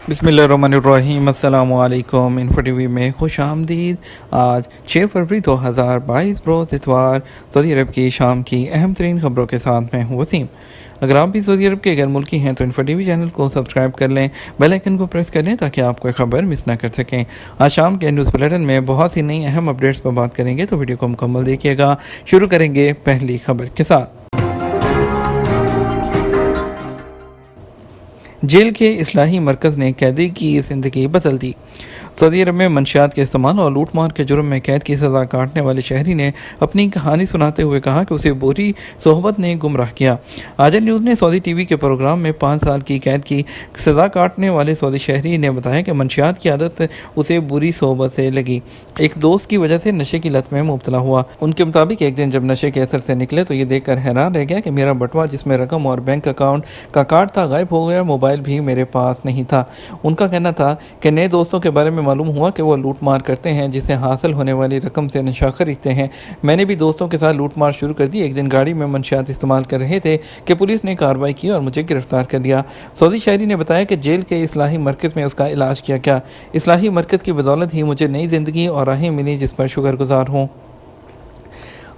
بسم اللہ الرحمن الرحیم، السلام علیکم۔ انفو ٹی وی میں خوش آمدید۔ آج 6 فروری 2022 روز اتوار، سعودی عرب کی شام کی اہم ترین خبروں کے ساتھ میں ہوں وسیم۔ اگر آپ بھی سعودی عرب کے غیر ملکی ہیں تو انفو ٹی وی چینل کو سبسکرائب کر لیں، بیل آئیکن کو پریس کر لیں تاکہ آپ کوئی خبر مس نہ کر سکیں۔ آج شام کے نیوز بلیٹن میں بہت سی نئی اہم اپڈیٹس پر بات کریں گے، تو ویڈیو کو مکمل دیکھیے گا۔ شروع کریں گے پہلی خبر کے ساتھ۔ جیل کے اصلاحی مرکز نے قیدی کی زندگی بدل دی۔ سعودی عرب میں منشیات کے استعمال اور لوٹ مار کے جرم میں قید کی سزا کاٹنے والے شہری نے اپنی کہانی سناتے ہوئے کہا کہ اسے بری صحبت نے گمراہ کیا۔ آج نیوز نے سعودی ٹی وی کے پروگرام میں 5 سال کی قید کی سزا کاٹنے والے سعودی شہری نے بتایا کہ منشیات کی عادت اسے بری صحبت سے لگی، ایک دوست کی وجہ سے نشے کی لت میں مبتلا ہوا۔ ان کے مطابق ایک دن جب نشے کے اثر سے نکلے تو یہ دیکھ کر حیران رہ گیا کہ میرا بٹوا جس میں رقم اور بینک اکاؤنٹ کا کارڈ تھا غائب ہو گیا، موبائل بھی میرے پاس نہیں تھا۔ ان کا کہنا تھا کہ نئے دوستوں کے بارے میں معلوم ہوا کہ وہ لوٹ مار کرتے ہیں، جس سے حاصل ہونے والی رقم سے نشہ خریدتے ہیں۔ میں نے بھی دوستوں کے ساتھ لوٹ مار شروع کر دی۔ ایک دن گاڑی میں منشیات استعمال کر رہے تھے کہ پولیس نے کارروائی کی اور مجھے گرفتار کر لیا۔ سعودی شہری نے بتایا کہ جیل کے اصلاحی مرکز میں اس کا علاج کیا گیا۔ اصلاحی مرکز کی بدولت ہی مجھے نئی زندگی اور راہیں ملی جس پر شکر گزار ہوں۔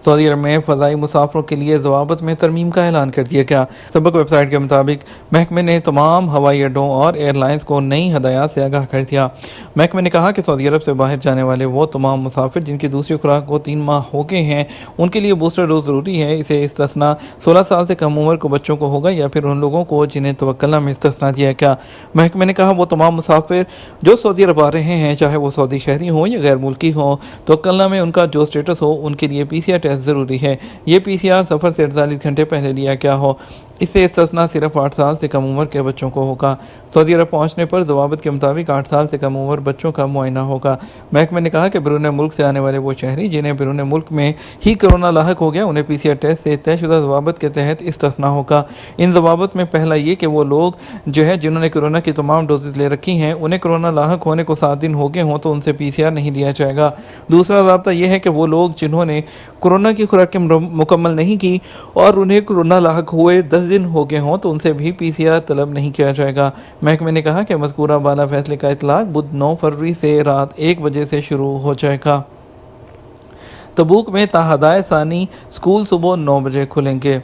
سعودی عرب میں فضائی مسافروں کے لیے ضوابط میں ترمیم کا اعلان کر دیا گیا۔ سبق ویب سائٹ کے مطابق محکمے نے تمام ہوائی اڈوں اور ایئر لائنز کو نئی ہدایات سے آگاہ کر دیا۔ محکمے نے کہا کہ سعودی عرب سے باہر جانے والے وہ تمام مسافر جن کی دوسری خوراک کو 3 ماہ ہو گئے ہیں، ان کے لیے بوسٹر ڈوز ضروری ہے۔ اسے استثناء 16 سال سے کم عمر کو بچوں کو ہوگا یا پھر ان لوگوں کو جنہیں توکلنا میں استثناء دیا گیا۔ محکمے نے کہا وہ تمام مسافر جو سعودی عرب آ رہے ہیں، چاہے وہ سعودی شہری ہوں یا غیر ملکی ہوں، توکلنا میں ان کا جو سٹیٹس ہو، ان کے لیے PCR ٹیسٹ ضروری ہے۔ یہ PCR سفر سے 48 گھنٹے پہلے لیا گیا ہو۔ اس سے استثناء صرف 8 سال سے کم عمر کے بچوں کو ہوگا۔ سعودی عرب پہنچنے پر ضوابط کے مطابق 8 سال سے کم عمر بچوں کا معائنہ ہوگا۔ محکمے نے کہا کہ بیرون ملک سے آنے والے وہ شہری جنہیں بیرون ملک میں ہی کورونا لاحق ہو گیا، انہیں PCR ٹیسٹ سے طے شدہ ضوابط کے تحت استثناء ہوگا۔ ان ضوابط میں پہلا یہ کہ وہ لوگ جنہوں نے کورونا کی تمام ڈوزز لے رکھی ہیں، انہیں کورونا لاحق ہونے کو 7 دن ہو گئے ہوں تو ان سے PCR نہیں لیا جائے گا۔ دوسرا ضابطہ یہ ہے کہ وہ لوگ جنہوں نے کورونا کی خوراک مکمل نہیں کی اور انہیں کورونا لاحق ہوئے 10 دن ہو گئے ہوں تو ان سے بھی PCR طلب نہیں کیا جائے گا۔ محکمے نے کہا کہ مذکورہ بالا فیصلے کا اطلاق بدھ 9 فروری سے رات 1 بجے سے شروع ہو جائے گا۔ تبوک میں تا ہدایت ثانی اسکول صبح 9 بجے کھلیں گے۔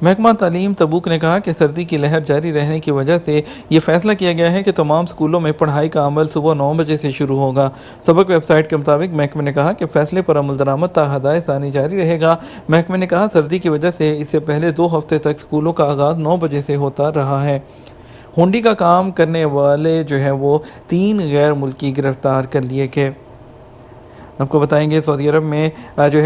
محکمہ تعلیم تبوک نے کہا کہ سردی کی لہر جاری رہنے کی وجہ سے یہ فیصلہ کیا گیا ہے کہ تمام اسکولوں میں پڑھائی کا عمل صبح 9 بجے سے شروع ہوگا۔ سبق ویب سائٹ کے مطابق محکمے نے کہا کہ فیصلے پر عمل درآمد تا ہدایت ثانی جاری رہے گا۔ محکمے نے کہا سردی کی وجہ سے اس سے پہلے 2 ہفتے تک اسکولوں کا آغاز 9 بجے سے ہوتا رہا ہے۔ ہنڈی کا کام کرنے والے وہ 3 غیر ملکی گرفتار کر لیے گئے۔ آپ کو بتائیں گے سعودی عرب میں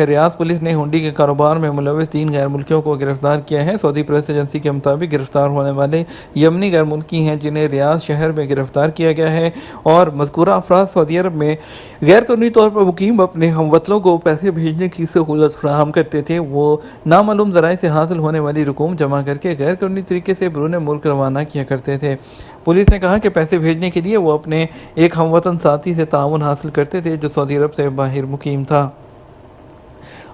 ریاض پولیس نے ہنڈی کے کاروبار میں ملوث 3 غیر ملکیوں کو گرفتار کیا ہے۔ سعودی پریس ایجنسی کے مطابق گرفتار ہونے والے یمنی غیر ملکی ہیں جنہیں ریاض شہر میں گرفتار کیا گیا ہے، اور مذکورہ افراد سعودی عرب میں غیر قانونی طور پر مقیم اپنے ہم وطنوں کو پیسے بھیجنے کی سہولت فراہم کرتے تھے۔ وہ نامعلوم ذرائع سے حاصل ہونے والی رقوم جمع کر کے غیر قانونی طریقے سے بیرون ملک روانہ کیا کرتے تھے۔ پولیس نے کہا کہ پیسے بھیجنے کے لیے وہ اپنے ایک ہم وطن ساتھی سے تعاون حاصل کرتے تھے جو سعودی عرب سے باہر مقیم تھا۔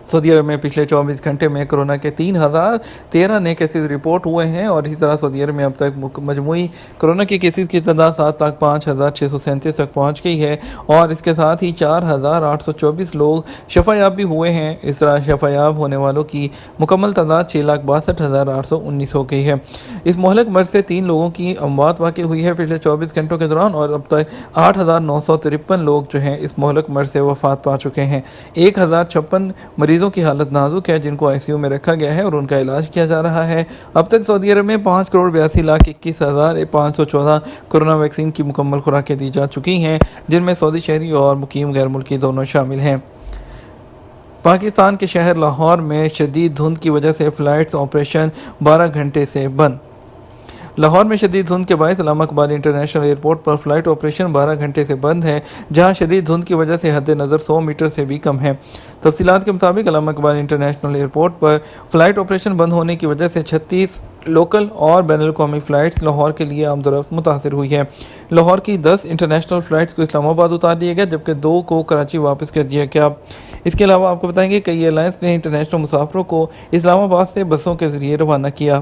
سعودی عرب میں پچھلے 24 گھنٹے میں کورونا کے 3013 نئے کیسز رپورٹ ہوئے ہیں، اور اسی طرح سعودی عرب میں اب تک مجموعی کورونا کے کیسز کی تعداد 7,05,637 تک پہنچ گئی ہے، اور اس کے ساتھ ہی 4,824 لوگ شفا یاب بھی ہوئے ہیں۔ اس طرح شفا یاب ہونے والوں کی مکمل تعداد 6,62,819 ہو گئی ہے۔ اس مہلک مرض سے 3 لوگوں کی اموات واقع ہوئی ہے پچھلے 24 گھنٹوں کے دوران، اور اب تک 8,953 لوگ اس مہلک مرض سے وفات پا چکے ہیں۔ 1,056 مریضوں کی حالت نازک ہے جن کو ICU میں رکھا گیا ہے اور ان کا علاج کیا جا رہا ہے۔ اب تک سعودی عرب میں 5,82,21,514 کورونا ویکسین کی مکمل خوراکیں دی جا چکی ہیں، جن میں سعودی شہری اور مقیم غیر ملکی دونوں شامل ہیں۔ پاکستان کے شہر لاہور میں شدید دھند کی وجہ سے فلائٹس آپریشن 12 گھنٹے سے بند۔ لاہور میں شدید دھند کے باعث علامہ اقبال انٹرنیشنل ایئرپورٹ پر فلائٹ آپریشن 12 گھنٹے سے بند ہے، جہاں شدید دھند کی وجہ سے حد نظر 100 میٹر سے بھی کم ہے۔ تفصیلات کے مطابق علامہ اقبال انٹرنیشنل ایئرپورٹ پر فلائٹ آپریشن بند ہونے کی وجہ سے 36 لوکل اور بین الاقوامی فلائٹس لاہور کے لیے آمد و رفت متاثر ہوئی ہے۔ لاہور کی 10 انٹرنیشنل فلائٹس کو اسلام آباد اتار دیا گیا، جبکہ 2 کو کراچی واپس کر دیا گیا۔ اس کے علاوہ آپ کو بتائیں گے کئی ایئر لائنز نے انٹرنیشنل مسافروں کو اسلام آباد سے بسوں کے ذریعے روانہ کیا۔